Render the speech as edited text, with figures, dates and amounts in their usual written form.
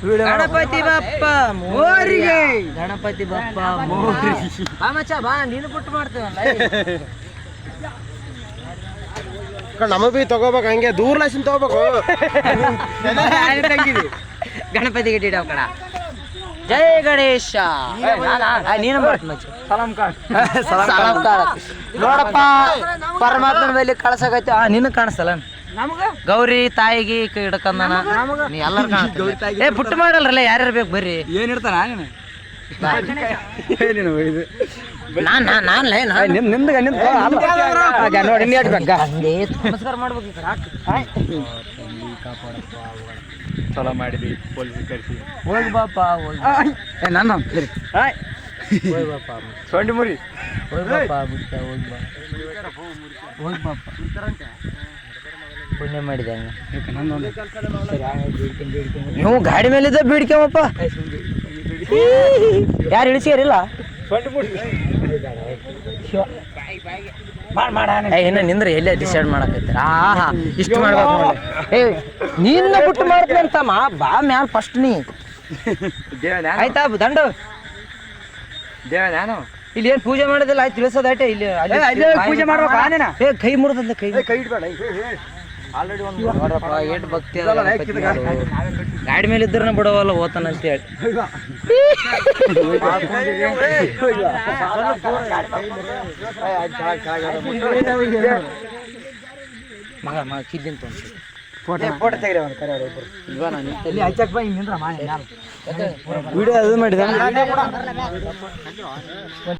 ಗಣಪತಿ ಬಪ್ಪ ಮೋರಿಗೆ. ಗಣಪತಿ ಬಪ್ಪ ಮೋರಿಗೆ. ಬಾ ಮಚ್ಚ ಬಾ, ನೀನು ಪುಟ್ಟು ಮಾಡ್ತೀವಲ್ಲ. ನಮಗ್ ಬಿ ತಗೋಬೇಕು, ಹಂಗೆ ದೂರ ಲಕ್ಷನ್ ತಗೋಬೇಕು. ಗಣಪತಿ ಗಿಟ್ಟ ಕಡ. ಜೈ ಗಣೇಶ. ನೀನು ನೋಡಪ್ಪ, ಪರಮಾತ್ಮನ ಮೇಲೆ ಕಳ್ಸಕೈತಿ. ನಿನಗ್ ಕಾಣಿಸ್ತಲ್ಲ ಗೌರಿ ತಾಯಿಗೆ ಹಿಡ್ಕಂದನ, ನೀ ಎಲ್ಲಾರು ಕಾಣ. ಏ ಪುಟ್ಟು ಮಾಡಲ್ರಲ್ಲ, ಯಾರ್ಯಾರು ಬೇಕು ಬರ್ರಿ. ಏನ್ ಇರ್ತಾನ ನಮಸ್ಕಾರ ಮಾಡ್ಬೇಕು. ಚಲೋ ಮಾಡಿದ್ವಿ, ಪೊಲೀಸ್ ಕರೆಸಿ ಹೋಗಿ ಬಾಪ, ಹೋಗಿ ನನ್ನ ಹೋಗಿ ಬಾಪ, ಸೊಂಡಿ ಮುರಿ ಹೋಗಿ ಬಾಪ, ಬಿಟ್ಟ ಹೋಗಿ ಬಾ, ಹೋಗಿ ಬಾಪ. ಪುಣ್ಯ ಮಾಡಿದೆ ನೀವು ಗಾಡಿ ಮೇಲಿದ್ದ ಬೀಡ್ಕೆವಪ್ಪ. ಯಾರು ಇಳಿಸ್ಯಾರಿಲ್ಲ ಇನ್ನ ನಿಂದ್ರೆ ಎಲ್ಲೇ ಡಿಸೈಡ್ ಮಾಡಕೈತಿ. ಆಹಾ ಇಷ್ಟು ಮಾಡ್ಬೇಕು ನೋಡಿ. ಏ ನಿನ್ನ ಬಿಟ್ಟು ಮಾಡ್ತೀನಿ ಅಂತಮ್ಮ, ಬಾ ಮ್ಯಾಲ ಫಸ್ಟ್ ನೀ. ಆಯ್ತಾ ದಂಡು ನಾನು ಇಲ್ಲಿ ಏನ್ ಪೂಜೆ ಮಾಡೋದಿಲ್ಲ, ಆಯ್ತು ತಿಳಿಸೋದಾಯ್ತೆ. ಇಲ್ಲಿ ಪೂಜೆ ಮಾಡ್ಬೇಕು. ಏ ಕೈ ಮುರಿದಂದ ಕೈ ಇಡ್ಬೇಡ. ಆಲ್ರೆಡಿ ಒಂದು ನೋಡ್ರಪ್ಪ ಏಟ್ ಭಕ್ತಿ ಅದ. ಗಾಡಿ ಮೇಲೆ ಇದ್ರನ್ನ ಬಿಡವಲ್ಲ ಓತಾನ ಅಂತ ಹೇಳಿ. ಮಗ ಕಿದ್ದಿನ ಫೋಟೋ ತೆಗಿರಿ ಒಂದು ಕರೆ ಇಲ್ಲಿ ಹಚ್ಚಕ್ ಬಾ, ಹಿಂಗೆ ನಿಂದ್ರ ವಿಡಿಯೋ ಅದು ಮಾಡಿದ.